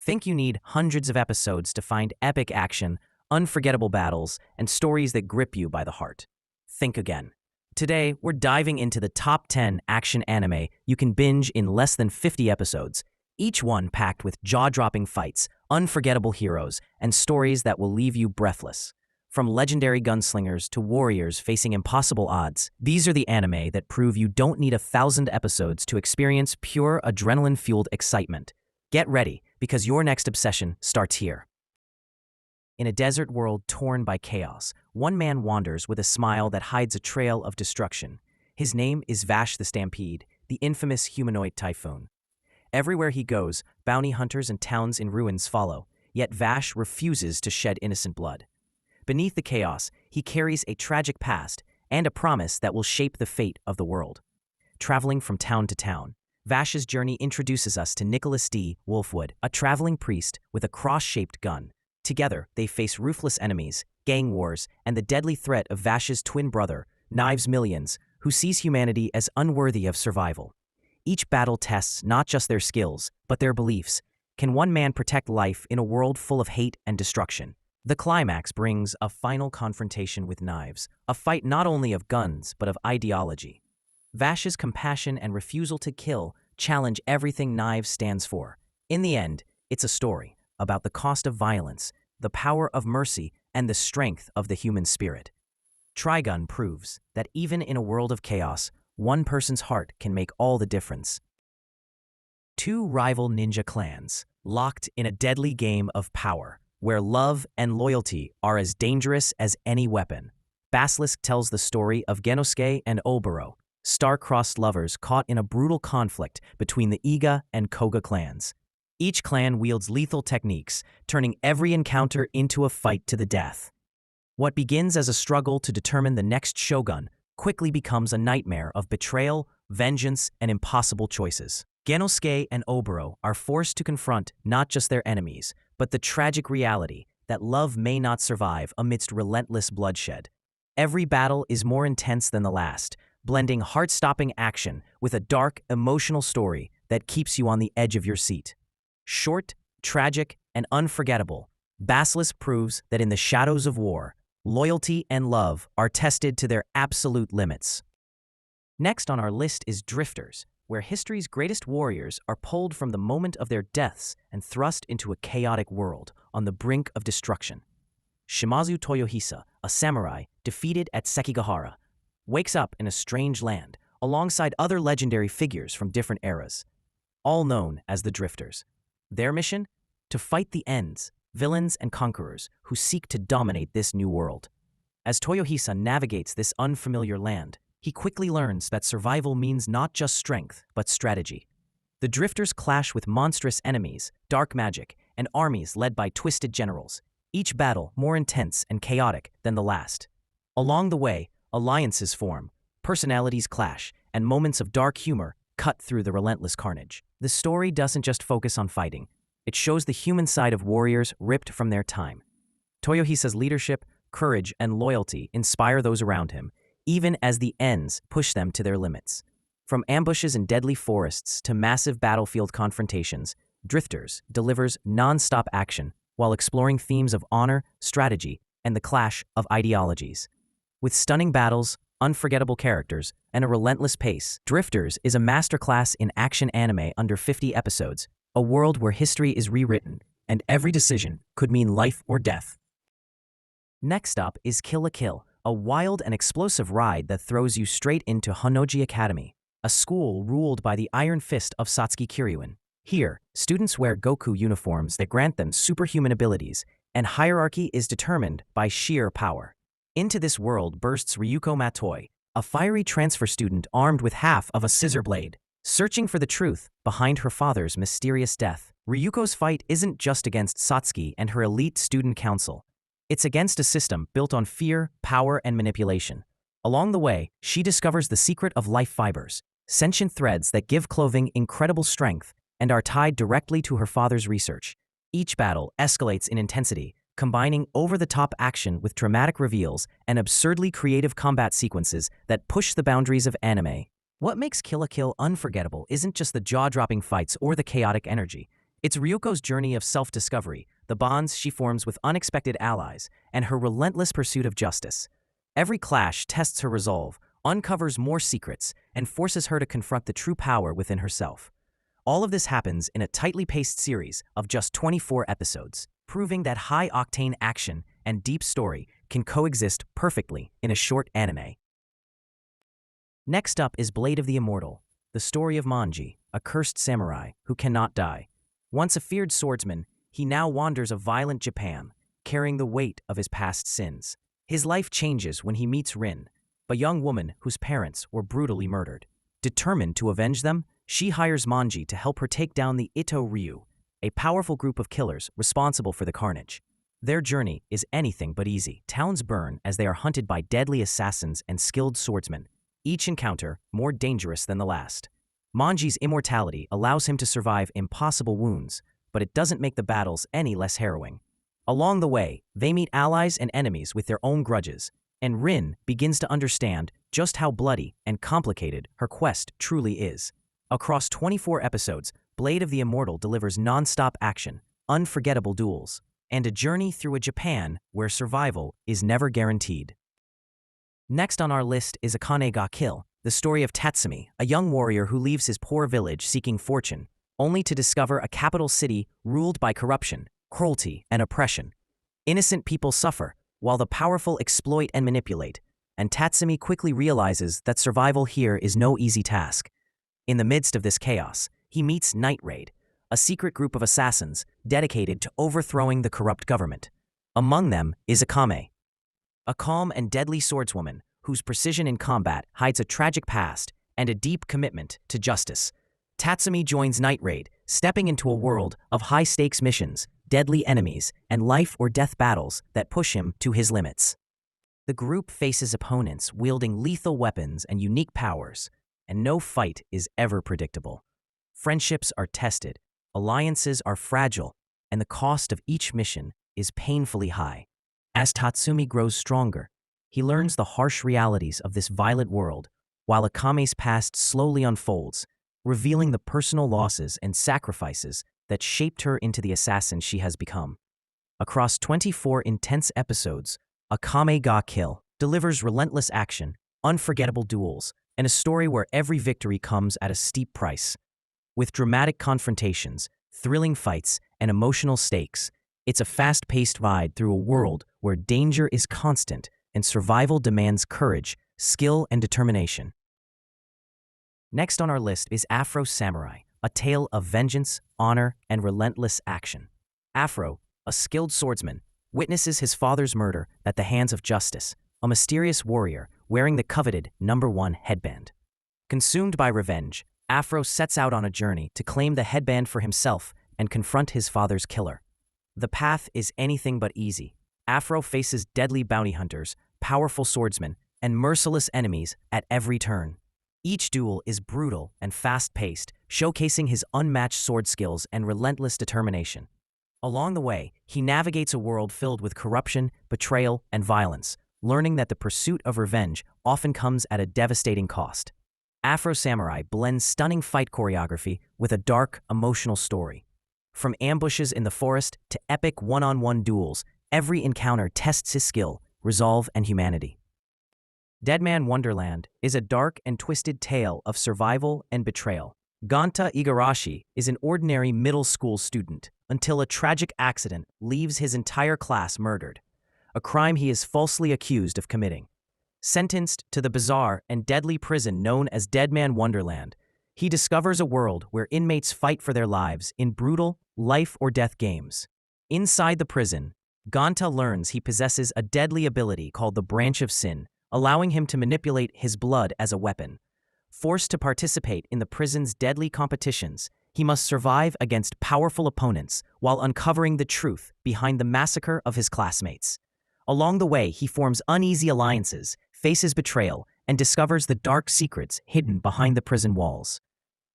Think you need hundreds of episodes to find epic action, unforgettable battles, and stories that grip you by the heart? Think again. Today, we're diving into the top 10 action anime you can binge in less than 50 episodes, each one packed with jaw-dropping fights, unforgettable heroes, and stories that will leave you breathless. From legendary gunslingers to warriors facing impossible odds, these are the anime that prove you don't need 1,000 episodes to experience pure adrenaline-fueled excitement. Get ready, because your next obsession starts here. In a desert world torn by chaos, one man wanders with a smile that hides a trail of destruction. His name is Vash the Stampede, the infamous humanoid typhoon. Everywhere he goes, bounty hunters and towns in ruins follow, yet Vash refuses to shed innocent blood. Beneath the chaos, he carries a tragic past and a promise that will shape the fate of the world. Traveling from town to town, Vash's journey introduces us to Nicholas D. Wolfwood, a traveling priest with a cross-shaped gun. Together, they face ruthless enemies, gang wars, and the deadly threat of Vash's twin brother, Knives Millions, who sees humanity as unworthy of survival. Each battle tests not just their skills, but their beliefs. Can one man protect life in a world full of hate and destruction? The climax brings a final confrontation with Knives, a fight not only of guns, but of ideology. Vash's compassion and refusal to kill challenge everything Knives stands for. In the end, it's a story about the cost of violence, the power of mercy, and the strength of the human spirit. Trigun proves that even in a world of chaos, one person's heart can make all the difference. Two rival ninja clans, locked in a deadly game of power, where love and loyalty are as dangerous as any weapon. Basilisk tells the story of Inosuke and Oboro, star-crossed lovers caught in a brutal conflict between the Iga and Koga clans. Each clan wields lethal techniques, turning every encounter into a fight to the death. What begins as a struggle to determine the next shogun quickly becomes a nightmare of betrayal, vengeance, and impossible choices. Inosuke and Oboro are forced to confront not just their enemies, but the tragic reality that love may not survive amidst relentless bloodshed. Every battle is more intense than the last, blending heart-stopping action with a dark, emotional story that keeps you on the edge of your seat. Short, tragic, and unforgettable, Basilisk proves that in the shadows of war, loyalty and love are tested to their absolute limits. Next on our list is Drifters, where history's greatest warriors are pulled from the moment of their deaths and thrust into a chaotic world on the brink of destruction. Shimazu Toyohisa, a samurai defeated at Sekigahara, wakes up in a strange land alongside other legendary figures from different eras, all known as the Drifters. Their mission? To fight the ends, villains and conquerors who seek to dominate this new world. As Toyohisa navigates this unfamiliar land, he quickly learns that survival means not just strength, but strategy. The Drifters clash with monstrous enemies, dark magic, and armies led by twisted generals, each battle more intense and chaotic than the last. Along the way, alliances form, personalities clash, and moments of dark humor cut through the relentless carnage. The story doesn't just focus on fighting. It shows the human side of warriors ripped from their time. Toyohisa's leadership, courage, and loyalty inspire those around him, even as the ends push them to their limits. From ambushes in deadly forests to massive battlefield confrontations, Drifters delivers non-stop action while exploring themes of honor, strategy, and the clash of ideologies. With stunning battles, unforgettable characters, and a relentless pace, Drifters is a masterclass in action anime under 50 episodes, a world where history is rewritten, and every decision could mean life or death. Next up is Kill la Kill, a wild and explosive ride that throws you straight into Honnoji Academy, a school ruled by the iron fist of Satsuki Kiryuin. Here, students wear Goku uniforms that grant them superhuman abilities, and hierarchy is determined by sheer power. Into this world bursts Ryuko Matoi, a fiery transfer student armed with half of a scissor blade. Searching for the truth behind her father's mysterious death, Ryuko's fight isn't just against Satsuki and her elite student council. It's against a system built on fear, power, and manipulation. Along the way, she discovers the secret of life fibers, sentient threads that give clothing incredible strength and are tied directly to her father's research. Each battle escalates in intensity, combining over-the-top action with dramatic reveals and absurdly creative combat sequences that push the boundaries of anime. What makes Kill la Kill unforgettable isn't just the jaw-dropping fights or the chaotic energy. It's Ryuko's journey of self-discovery, the bonds she forms with unexpected allies, and her relentless pursuit of justice. Every clash tests her resolve, uncovers more secrets, and forces her to confront the true power within herself. All of this happens in a tightly paced series of just 24 episodes, proving that high-octane action and deep story can coexist perfectly in a short anime. Next up is Blade of the Immortal, the story of Manji, a cursed samurai who cannot die. Once a feared swordsman, he now wanders a violent Japan, carrying the weight of his past sins. His life changes when he meets Rin, a young woman whose parents were brutally murdered. Determined to avenge them, she hires Manji to help her take down the Ito Ryu, a powerful group of killers responsible for the carnage. Their journey is anything but easy. Towns burn as they are hunted by deadly assassins and skilled swordsmen, each encounter more dangerous than the last. Manji's immortality allows him to survive impossible wounds, but it doesn't make the battles any less harrowing. Along the way, they meet allies and enemies with their own grudges, and Rin begins to understand just how bloody and complicated her quest truly is. Across 24 episodes, Blade of the Immortal delivers non-stop action, unforgettable duels, and a journey through a Japan where survival is never guaranteed. Next on our list is Akame ga Kill, the story of Tatsumi, a young warrior who leaves his poor village seeking fortune, only to discover a capital city ruled by corruption, cruelty, and oppression. Innocent people suffer, while the powerful exploit and manipulate, and Tatsumi quickly realizes that survival here is no easy task. In the midst of this chaos, he meets Night Raid, a secret group of assassins dedicated to overthrowing the corrupt government. Among them is Akame, a calm and deadly swordswoman whose precision in combat hides a tragic past and a deep commitment to justice. Tatsumi joins Night Raid, stepping into a world of high-stakes missions, deadly enemies, and life-or-death battles that push him to his limits. The group faces opponents wielding lethal weapons and unique powers, and no fight is ever predictable. Friendships are tested, alliances are fragile, and the cost of each mission is painfully high. As Tatsumi grows stronger, he learns the harsh realities of this violent world, while Akame's past slowly unfolds, revealing the personal losses and sacrifices that shaped her into the assassin she has become. Across 24 intense episodes, Akame ga Kill delivers relentless action, unforgettable duels, and a story where every victory comes at a steep price. With dramatic confrontations, thrilling fights, and emotional stakes, it's a fast-paced ride through a world where danger is constant and survival demands courage, skill, and determination. Next on our list is Afro Samurai, a tale of vengeance, honor, and relentless action. Afro, a skilled swordsman, witnesses his father's murder at the hands of justice, a mysterious warrior wearing the coveted #1 headband. Consumed by revenge, Afro sets out on a journey to claim the headband for himself and confront his father's killer. The path is anything but easy. Afro faces deadly bounty hunters, powerful swordsmen, and merciless enemies at every turn. Each duel is brutal and fast-paced, showcasing his unmatched sword skills and relentless determination. Along the way, he navigates a world filled with corruption, betrayal, and violence, learning that the pursuit of revenge often comes at a devastating cost. Afro Samurai blends stunning fight choreography with a dark, emotional story. From ambushes in the forest to epic one-on-one duels, every encounter tests his skill, resolve, and humanity. Deadman Wonderland is a dark and twisted tale of survival and betrayal. Ganta Igarashi is an ordinary middle school student until a tragic accident leaves his entire class murdered, a crime he is falsely accused of committing. Sentenced to the bizarre and deadly prison known as Deadman Wonderland, he discovers a world where inmates fight for their lives in brutal, life-or-death games. Inside the prison, Ganta learns he possesses a deadly ability called the Branch of Sin, allowing him to manipulate his blood as a weapon. Forced to participate in the prison's deadly competitions, he must survive against powerful opponents while uncovering the truth behind the massacre of his classmates. Along the way, he forms uneasy alliances, faces betrayal, and discovers the dark secrets hidden behind the prison walls.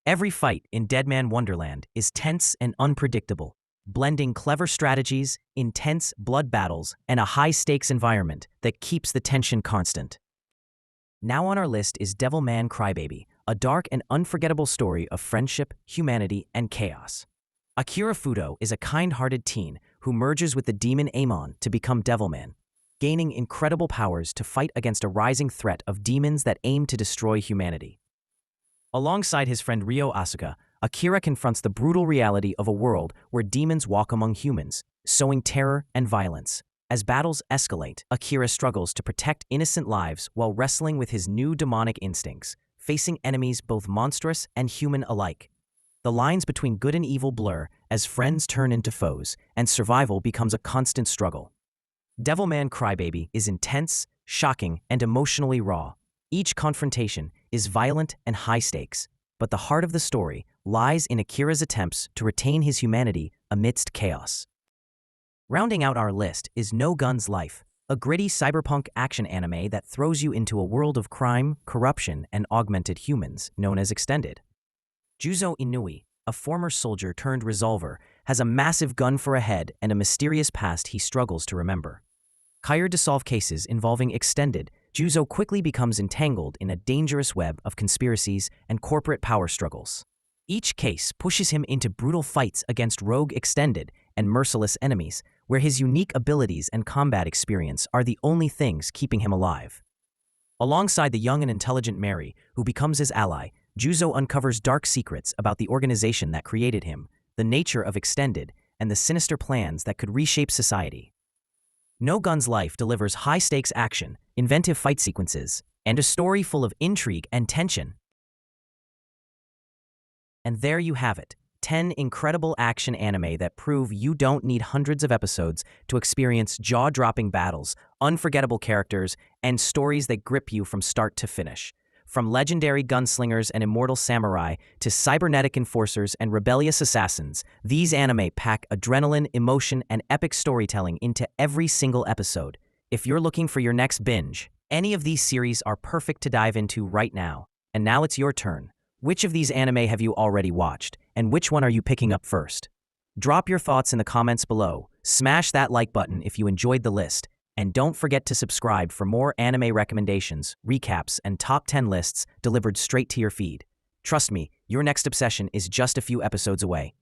Every fight in Deadman Wonderland is tense and unpredictable, blending clever strategies, intense blood battles, and a high-stakes environment that keeps the tension constant. Now on our list is Devilman Crybaby, a dark and unforgettable story of friendship, humanity, and chaos. Akira Fudo is a kind-hearted teen who merges with the demon Amon to become Devilman, gaining incredible powers to fight against a rising threat of demons that aim to destroy humanity. Alongside his friend Ryo Asuka, Akira confronts the brutal reality of a world where demons walk among humans, sowing terror and violence. As battles escalate, Akira struggles to protect innocent lives while wrestling with his new demonic instincts, facing enemies both monstrous and human alike. The lines between good and evil blur as friends turn into foes, and survival becomes a constant struggle. Devilman Crybaby is intense, shocking, and emotionally raw. Each confrontation is violent and high stakes, but the heart of the story lies in Akira's attempts to retain his humanity amidst chaos. Rounding out our list is No Gun's Life, a gritty cyberpunk action anime that throws you into a world of crime, corruption, and augmented humans, known as Extended. Juzo Inui, a former soldier turned resolver, has a massive gun for a head and a mysterious past he struggles to remember. Hired to solve cases involving Extended, Juzo quickly becomes entangled in a dangerous web of conspiracies and corporate power struggles. Each case pushes him into brutal fights against rogue Extended and merciless enemies, where his unique abilities and combat experience are the only things keeping him alive. Alongside the young and intelligent Mary, who becomes his ally, Juzo uncovers dark secrets about the organization that created him, the nature of Extended, and the sinister plans that could reshape society. No Gun's Life delivers high-stakes action, inventive fight sequences, and a story full of intrigue and tension. And there you have it, 10 incredible action anime that prove you don't need hundreds of episodes to experience jaw-dropping battles, unforgettable characters, and stories that grip you from start to finish. From legendary gunslingers and immortal samurai to cybernetic enforcers and rebellious assassins, these anime pack adrenaline, emotion, and epic storytelling into every single episode. If you're looking for your next binge, any of these series are perfect to dive into right now. And now it's your turn. Which of these anime have you already watched, and which one are you picking up first? Drop your thoughts in the comments below, smash that like button if you enjoyed the list, and don't forget to subscribe for more anime recommendations, recaps, and top 10 lists delivered straight to your feed. Trust me, your next obsession is just a few episodes away.